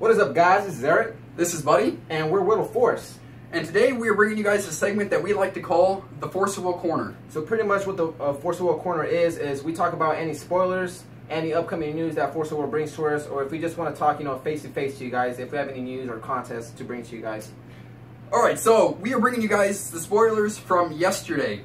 What is up, guys? This is Eric. This is Buddy. And we're Whittle Force. And today we are bringing you guys a segment that we like to call the Force of Will Corner. So pretty much what the Force of Will Corner is we talk about any spoilers, any upcoming news that Force of Will brings to us, or if we just want to talk, face to face to you guys, if we have any news or contests to bring to you guys. Alright, so we are bringing you guys the spoilers from yesterday.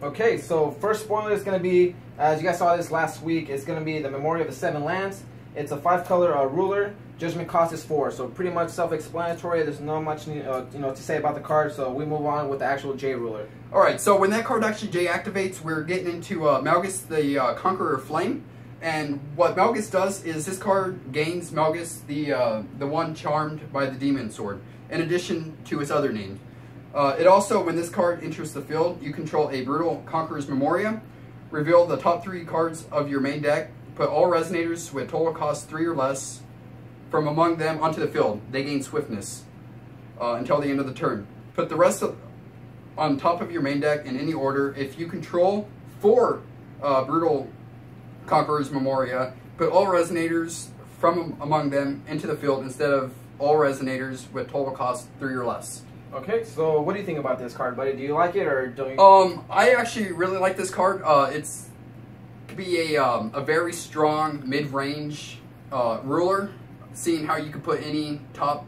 Okay, so first spoiler is going to be, as you guys saw this last week, it's going to be the Memorial of the Seven Lands. It's a 5-color ruler. Judgment cost is 4, so pretty much self-explanatory. There's not much to say about the card, so we move on with the actual J ruler. Alright, so when that card actually J activates, we're getting into Malgus, the Conqueror of Flame. And what Malgus does is this card gains Malgus, the one charmed by the Demon Sword, in addition to its other names. It also, when this card enters the field, you control a Brutal Conqueror's Memoria. Reveal the top 3 cards of your main deck. Put all Resonators with total cost 3 or less from among them onto the field. They gain Swiftness until the end of the turn. Put the rest on top of your main deck in any order. If you control 4 Brutal Conqueror's Memoria, put all Resonators from among them into the field instead of all Resonators with total cost 3 or less. Okay, so what do you think about this card, buddy? Do you like it or don't you? I actually really like this card. It's could be a very strong mid-range ruler. Seeing how you can put any top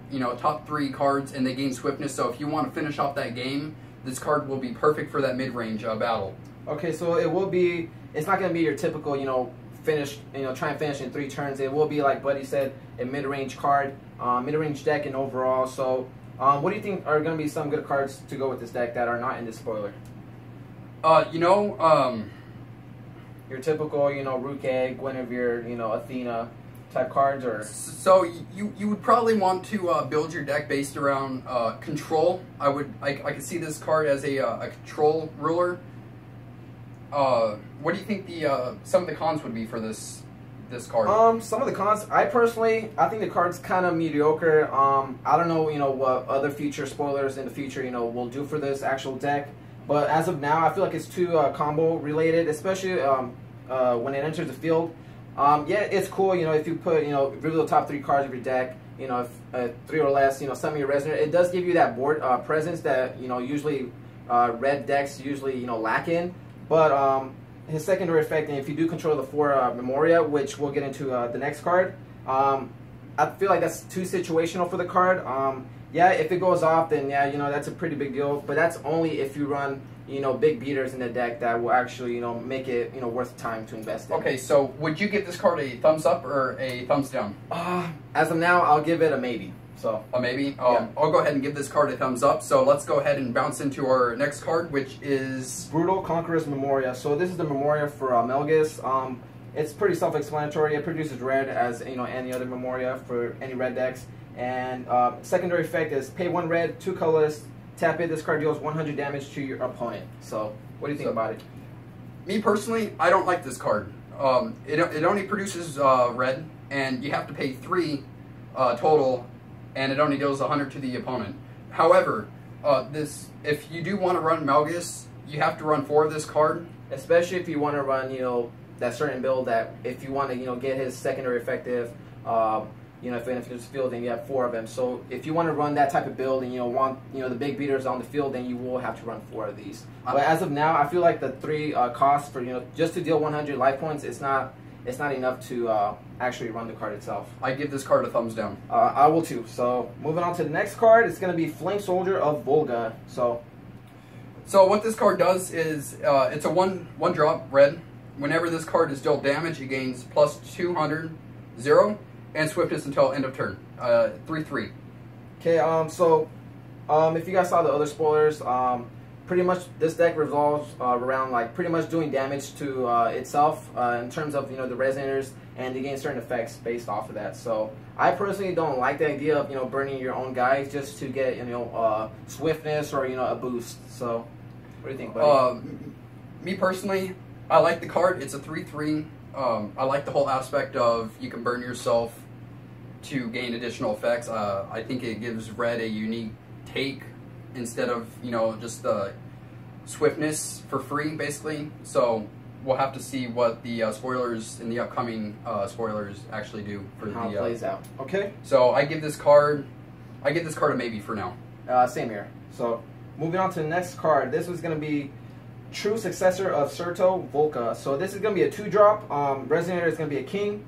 3 cards and they gain Swiftness. So if you want to finish off that game, this card will be perfect for that mid-range battle. Okay, so it will be. It's not going to be your typical finish. Try and finish in 3 turns. It will be, like Buddy said, a mid-range card, mid-range deck, and overall. So. What do you think are going to be some good cards to go with this deck that are not in this spoiler? Your typical, Ruke, Guinevere, Athena type cards, or? So you would probably want to build your deck based around control. I could see this card as a control ruler. What do you think some of the cons would be for this card? Some of the cons, I think the card's kind of mediocre. I don't know, what other future spoilers in the future, will do for this actual deck. But as of now, I feel like it's too combo related, especially when it enters the field. Yeah, it's cool, if you put, reveal the top 3 cards of your deck, if 3 or less, summon your Resonator. It does give you that board presence that, usually red decks usually, lack in. But his secondary effect, and if you do control the 4 Memoria, which we'll get into the next card, I feel like that's too situational for the card. Yeah, if it goes off, then yeah, that's a pretty big deal. But that's only if you run, big beaters in the deck that will actually, make it, worth time to invest in. Okay, so would you give this card a thumbs up or a thumbs down? As of now, I'll give it a maybe. So a maybe? Yeah. I'll go ahead and give this card a thumbs up. So let's go ahead and bounce into our next card, which is Brutal Conqueror's Memoria. So this is the Memoria for Malgus. It's pretty self-explanatory. It produces red as any other Memoria for any red decks. And secondary effect is pay 1 red, 2 colorless, tap it. This card deals 100 damage to your opponent. So what do you think about it? Me personally, I don't like this card. It only produces red, and you have to pay 3 total, and it only deals 100 to the opponent. However, if you do want to run Malgus, you have to run 4 of this card. Especially if you want to run, that certain build that if you want to, get his secondary effective, if it's field, then you have 4 of them. So if you want to run that type of build and want the big beaters on the field, then you will have to run 4 of these. But as of now, I feel like the 3 costs for just to deal 100 life points, it's not enough to actually run the card itself. I give this card a thumbs down. I will too. So moving on to the next card, it's going to be Flame Soldier of Volga. So what this card does is it's a one drop red. Whenever this card is dealt damage, it gains plus 200, 0, and Swiftness until end of turn. 3/3. Okay. If you guys saw the other spoilers, pretty much this deck revolves around pretty much doing damage to itself in terms of the Resonators, and you gain certain effects based off of that. So I personally don't like the idea of burning your own guys just to get Swiftness or a boost. So what do you think, buddy? Me personally, I like the card. It's a 3/3. I like the whole aspect of you can burn yourself to gain additional effects. I think it gives red a unique take instead of just the Swiftness for free, basically. So we'll have to see what the spoilers in the upcoming spoilers actually do for how the it plays out. Okay. So I give this card a maybe for now. Same here. So moving on to the next card. This was going to be true successor of Serto Volca. So this is going to be a 2-drop. Resonator is going to be a king.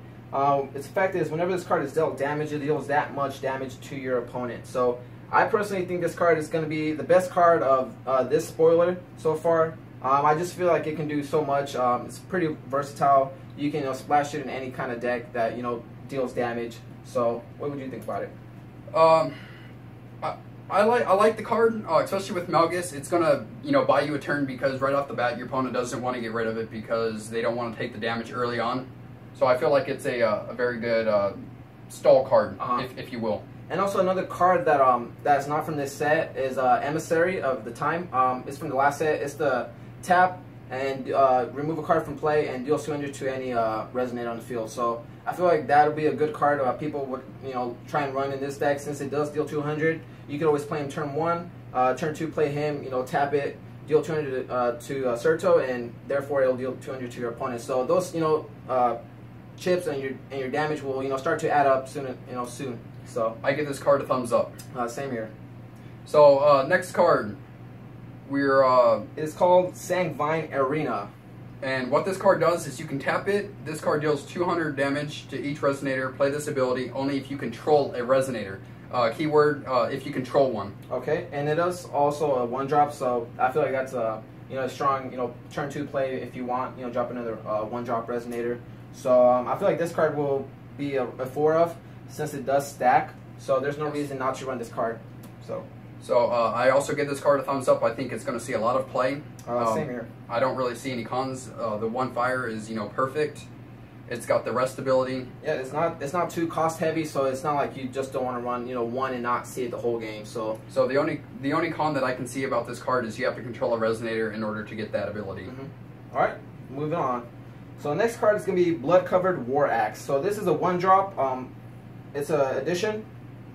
Its effect is whenever this card is dealt damage, it deals that much damage to your opponent. So I personally think this card is going to be the best card of this spoiler so far. I just feel like it can do so much. It's pretty versatile. You can splash it in any kind of deck that deals damage. So what would you think about it? I like the card, especially with Malgus. It's gonna buy you a turn because right off the bat your opponent doesn't want to get rid of it because they don't want to take the damage early on. So I feel like it's a very good stall card, if you will. And also another card that that's not from this set is Emissary of the Time. It's from the last set. It's the tap and remove a card from play and deal 200 to any Resonator on the field. So I feel like that would be a good card. People would try and run in this deck since it does deal 200. You could always play him turn 1, turn 2 play him, tap it, deal 200 to Serto, and therefore it'll deal 200 to your opponent. So those chips and your damage will start to add up soon. Soon. So I give this card a thumbs up. Same here. So next card, it's called Sangvine Arena. And what this card does is you can tap it. This card deals 200 damage to each Resonator. Play this ability only if you control a Resonator. Keyword, if you control one. Okay, and it is also a 1-drop, so I feel like that's a strong turn 2 play if you want drop another 1-drop Resonator. So I feel like this card will be a 4 of since it does stack. So there's no reason not to run this card. So I also give this card a thumbs up. I think it's going to see a lot of play. Same here. I don't really see any cons. The 1 fire is perfect. It's got the rest ability. Yeah, it's not too cost heavy, so it's not like you just don't want to run 1 and not see it the whole game. So the only con that I can see about this card is you have to control a Resonator in order to get that ability. All right, moving on. So the next card is going to be Blood Covered War Axe. So this is a 1-drop. It's an addition.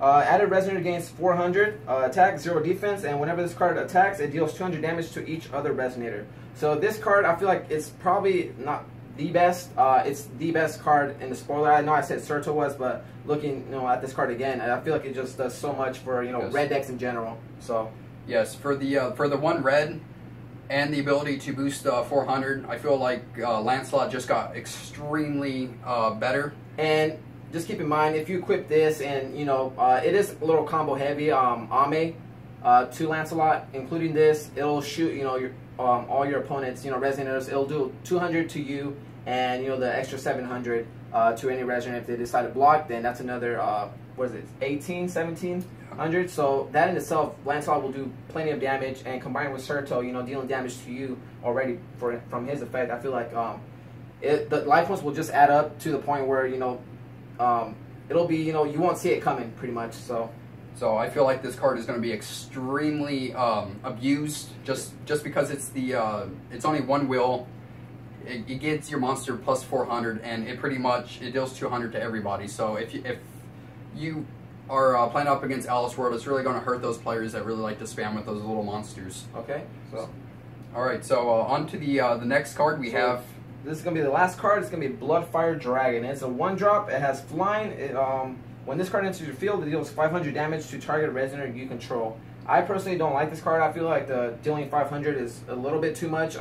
Added Resonator gains 400 attack, 0 defense, and whenever this card attacks, it deals 200 damage to each other Resonator. So this card, I feel like it's probably not the best. It's the best card in the spoiler. I know I said Serto was, but looking at this card again, I feel like it just does so much for yes. red decks in general. So yes, for the 1 red and the ability to boost 400, I feel like Lancelot just got extremely better. And just keep in mind, if you equip this, and it is a little combo heavy. Ame to Lancelot, including this, it'll shoot all your opponents Resonators. It'll do 200 to you, and the extra 700 to any Resonator. If they decide to block, then that's another what is it, 18, 1700. So that in itself, Lancelot will do plenty of damage, and combined with Serto, dealing damage to you already from his effect, I feel like the life points will just add up to the point where it'll be you won't see it coming pretty much. So I feel like this card is going to be extremely abused just because it's only 1 will. It gets your monster plus 400, and it deals 200 to everybody. So if you are playing up against Alice World, it's really going to hurt those players that really like to spam with those little monsters. Okay. So all right. So on to the next card we have. This is going to be the last card. It's going to be Bloodfire Dragon. It's a 1-drop. It has flying. When this card enters your field, it deals 500 damage to target Resonator you control. I personally don't like this card. I feel like the dealing 500 is a little bit too much.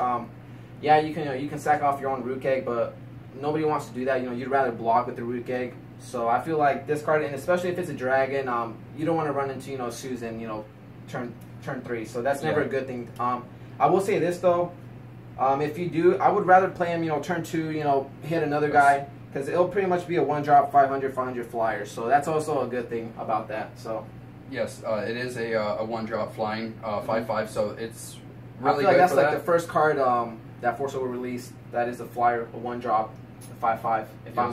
Yeah, you can sack off your own Root Egg, but nobody wants to do that. You'd rather block with the Root Egg. So I feel like this card, and especially if it's a dragon, you don't want to run into Susan, turn 3. So that's never a good thing. I will say this though. If you do, I would rather play him, turn 2, hit another guy, because it'll pretty much be a 1-drop 500 flyer. So that's also a good thing about that. So yes, it is a 1-drop flying 5/5. So it's really I feel like good that's for like that. the first card that Force will release that is a flyer, a 1-drop 5/5. If I'm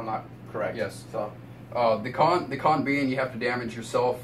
not correct. Yes. So the con being you have to damage yourself.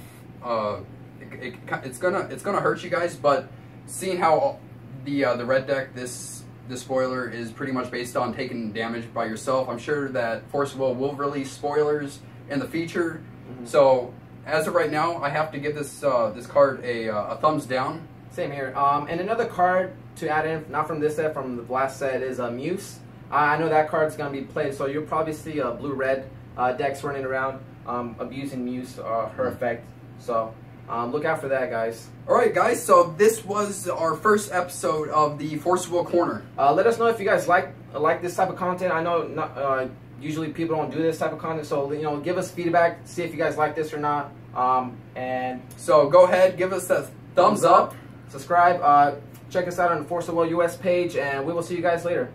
It's gonna hurt you guys, but seeing how the red deck this spoiler is pretty much based on taking damage by yourself, I'm sure that Force will release spoilers in the future. So as of right now, I have to give this card a thumbs down. Same here. And another card to add in, not from this set, from the last set, is Muse. I know that card's going to be played, so you'll probably see blue-red decks running around abusing Muse, her effect. So look out for that, guys. Alright, guys, so this was our first episode of the Forcible Corner. Let us know if you guys like this type of content. I know not, usually people don't do this type of content, so give us feedback, see if you guys like this or not. And so go ahead, give us a thumbs up. Subscribe. Check us out on the Forcible US page, and we will see you guys later.